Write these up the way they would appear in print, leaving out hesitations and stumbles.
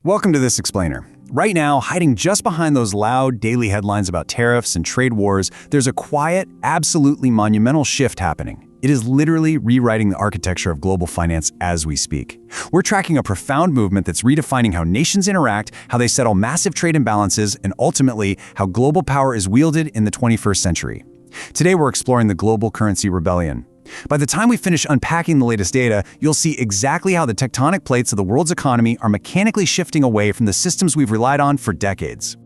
Welcome to This Explainer. Right now, hiding just behind those loud daily headlines about tariffs and trade wars, there's a quiet, absolutely monumental shift happening. It is literally rewriting the architecture of global finance as we speak. We're tracking a profound movement that's redefining how nations interact, how they settle massive trade imbalances, and ultimately, how global power is wielded in the 21st century. Today, we're exploring the global currency rebellion. By the time we finish unpacking the latest data, you'll see exactly how the tectonic plates of the world's economy are mechanically shifting away from the systems we've relied on for decades.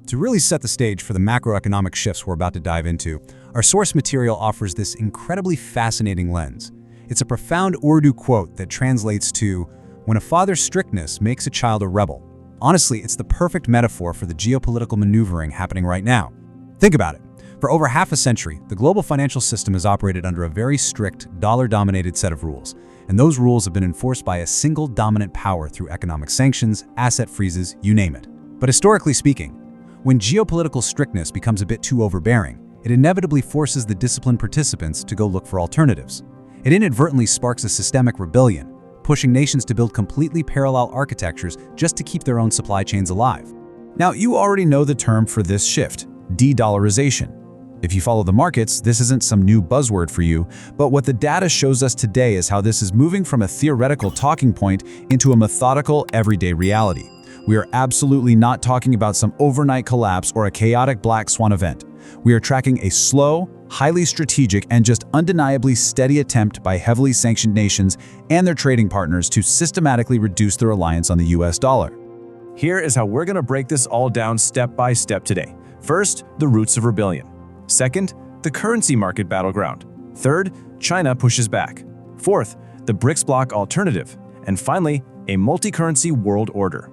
To really set the stage for the macroeconomic shifts we're about to dive into, our source material offers this incredibly fascinating lens. It's a profound Urdu quote that translates to, "When a father's strictness makes a child a rebel." Honestly, it's the perfect metaphor for the geopolitical maneuvering happening right now. Think about it. For over half a century, the global financial system has operated under a very strict, dollar-dominated set of rules, and those rules have been enforced by a single dominant power through economic sanctions, asset freezes, you name it. But historically speaking, when geopolitical strictness becomes a bit too overbearing, it inevitably forces the disciplined participants to go look for alternatives. It inadvertently sparks a systemic rebellion, pushing nations to build completely parallel architectures just to keep their own supply chains alive. Now, you already know the term for this shift, de-dollarization. If you follow the markets, this isn't some new buzzword for you, but what the data shows us today is how this is moving from a theoretical talking point into a methodical, everyday reality. We are absolutely not talking about some overnight collapse or a chaotic black swan event. We are tracking a slow, highly strategic, and just undeniably steady attempt by heavily sanctioned nations and their trading partners to systematically reduce their reliance on the US dollar. Here is how we're going to break this all down step by step today. First, the roots of rebellion. Second, the currency market battleground. Third, China pushes back. Fourth, the BRICS bloc alternative. And finally, a multi-currency world order.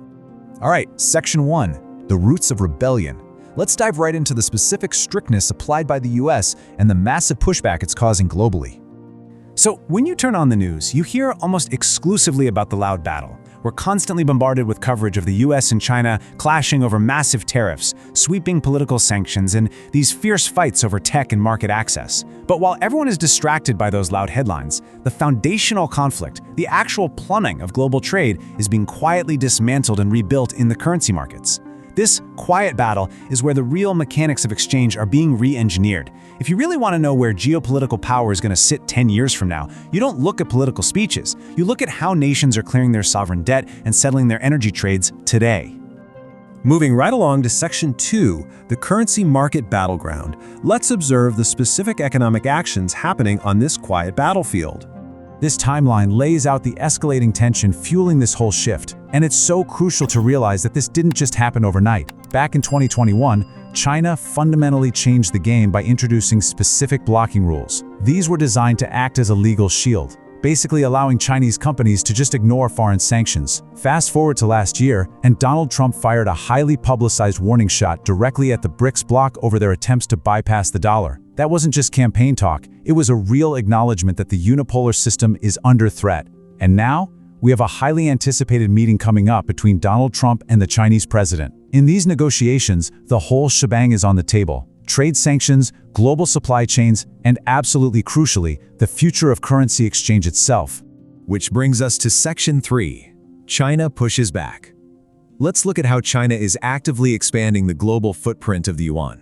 All right, Section 1, the roots of rebellion. Let's dive right into the specific strictness applied by the US and the massive pushback it's causing globally. So, when you turn on the news, you hear almost exclusively about the loud battle. We're constantly bombarded with coverage of the US and China clashing over massive tariffs, sweeping political sanctions, and these fierce fights over tech and market access. But while everyone is distracted by those loud headlines, the foundational conflict, the actual plumbing of global trade, is being quietly dismantled and rebuilt in the currency markets. This quiet battle is where the real mechanics of exchange are being re-engineered. If you really want to know where geopolitical power is going to sit 10 years from now, you don't look at political speeches. You look at how nations are clearing their sovereign debt and settling their energy trades today. Moving right along to Section 2, the currency market battleground, let's observe the specific economic actions happening on this quiet battlefield. This timeline lays out the escalating tension fueling this whole shift, and it's so crucial to realize that this didn't just happen overnight. Back in 2021, China fundamentally changed the game by introducing specific blocking rules. These were designed to act as a legal shield, basically allowing Chinese companies to just ignore foreign sanctions. Fast forward to last year, and Donald Trump fired a highly publicized warning shot directly at the BRICS bloc over their attempts to bypass the dollar. That wasn't just campaign talk, it was a real acknowledgement that the unipolar system is under threat. And now, we have a highly anticipated meeting coming up between Donald Trump and the Chinese president. In these negotiations, the whole shebang is on the table. Trade sanctions, global supply chains, and absolutely crucially, the future of currency exchange itself. Which brings us to Section 3, China pushes back. Let's look at how China is actively expanding the global footprint of the yuan.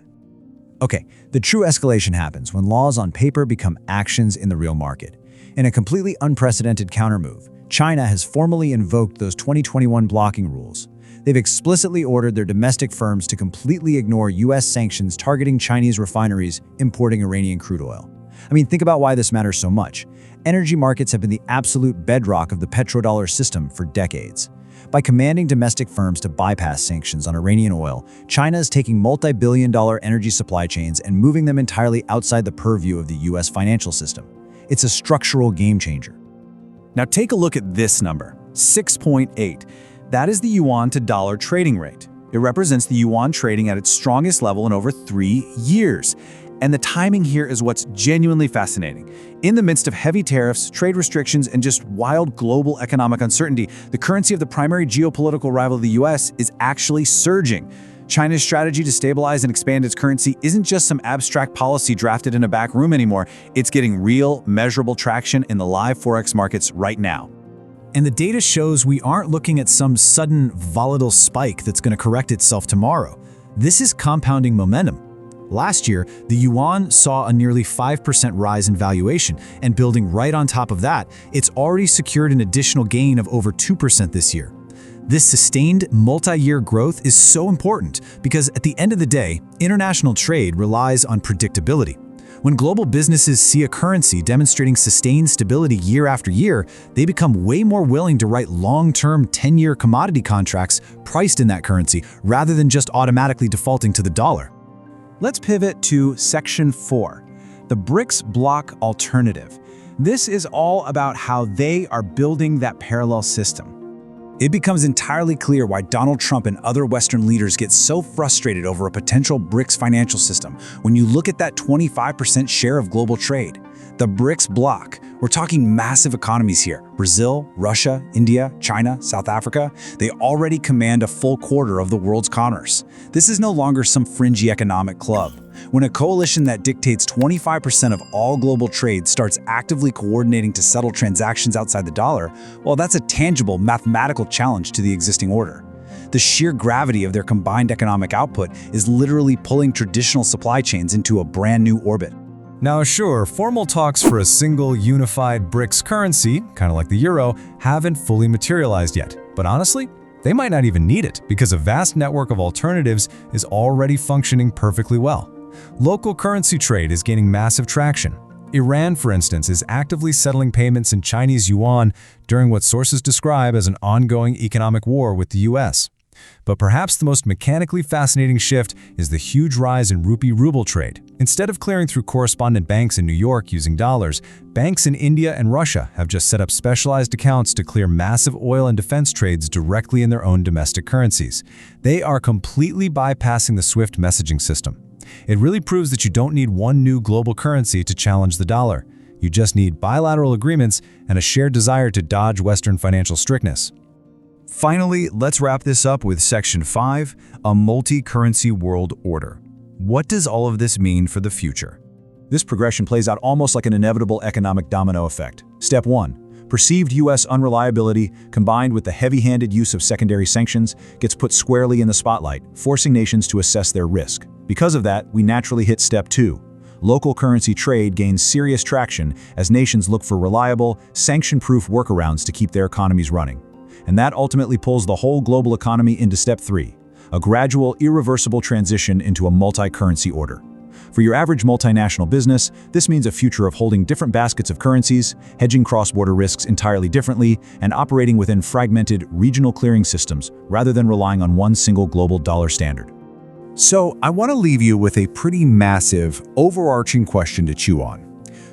Okay, the true escalation happens when laws on paper become actions in the real market. In a completely unprecedented countermove, China has formally invoked those 2021 blocking rules. They've explicitly ordered their domestic firms to completely ignore US sanctions targeting Chinese refineries importing Iranian crude oil. I mean, think about why this matters so much. Energy markets have been the absolute bedrock of the petrodollar system for decades. By commanding domestic firms to bypass sanctions on Iranian oil, China is taking multi-billion-dollar energy supply chains and moving them entirely outside the purview of the US financial system. It's a structural game changer. Now take a look at this number, 6.8. That is the yuan to dollar trading rate. It represents the yuan trading at its strongest level in over 3 years. And the timing here is what's genuinely fascinating. In the midst of heavy tariffs, trade restrictions, and just wild global economic uncertainty, the currency of the primary geopolitical rival of the US is actually surging. China's strategy to stabilize and expand its currency isn't just some abstract policy drafted in a back room anymore. It's getting real, measurable traction in the live forex markets right now. And the data shows we aren't looking at some sudden volatile spike that's going to correct itself tomorrow. This is compounding momentum. Last year, the yuan saw a nearly 5% rise in valuation, and building right on top of that, it's already secured an additional gain of over 2% this year. This sustained multi-year growth is so important because at the end of the day, international trade relies on predictability. When global businesses see a currency demonstrating sustained stability year after year, they become way more willing to write long-term 10-year commodity contracts priced in that currency rather than just automatically defaulting to the dollar. Let's pivot to Section 4, the BRICS bloc alternative. This is all about how they are building that parallel system. It becomes entirely clear why Donald Trump and other Western leaders get so frustrated over a potential BRICS financial system when you look at that 25% share of global trade. The BRICS bloc, we're talking massive economies here. Brazil, Russia, India, China, South Africa, they already command a full quarter of the world's commerce. This is no longer some fringy economic club. When a coalition that dictates 25% of all global trade starts actively coordinating to settle transactions outside the dollar, well, that's a tangible mathematical challenge to the existing order. The sheer gravity of their combined economic output is literally pulling traditional supply chains into a brand new orbit. Now sure, formal talks for a single unified BRICS currency, kind of like the euro, haven't fully materialized yet. But honestly, they might not even need it because a vast network of alternatives is already functioning perfectly well. Local currency trade is gaining massive traction. Iran, for instance, is actively settling payments in Chinese yuan during what sources describe as an ongoing economic war with the US. But perhaps the most mechanically fascinating shift is the huge rise in rupee-ruble trade. Instead of clearing through correspondent banks in New York using dollars, banks in India and Russia have just set up specialized accounts to clear massive oil and defense trades directly in their own domestic currencies. They are completely bypassing the SWIFT messaging system. It really proves that you don't need one new global currency to challenge the dollar. You just need bilateral agreements and a shared desire to dodge Western financial strictness. Finally, let's wrap this up with Section 5, a multi-currency world order. What does all of this mean for the future? This progression plays out almost like an inevitable economic domino effect. Step 1. Perceived U.S. unreliability, combined with the heavy-handed use of secondary sanctions, gets put squarely in the spotlight, forcing nations to assess their risk. Because of that, we naturally hit Step 2. Local currency trade gains serious traction as nations look for reliable, sanction-proof workarounds to keep their economies running. And that ultimately pulls the whole global economy into Step 3, a gradual, irreversible transition into a multi-currency order. For your average multinational business, this means a future of holding different baskets of currencies, hedging cross-border risks entirely differently, and operating within fragmented, regional clearing systems rather than relying on one single global dollar standard. So, I want to leave you with a pretty massive, overarching question to chew on.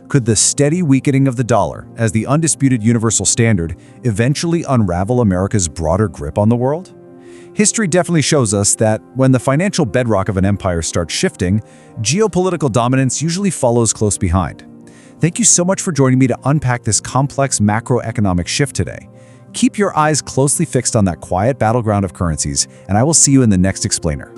Could the steady weakening of the dollar as the undisputed universal standard eventually unravel America's broader grip on the world? History definitely shows us that when the financial bedrock of an empire starts shifting, geopolitical dominance usually follows close behind. Thank you so much for joining me to unpack this complex macroeconomic shift today. Keep your eyes closely fixed on that quiet battleground of currencies, and I will see you in the next explainer.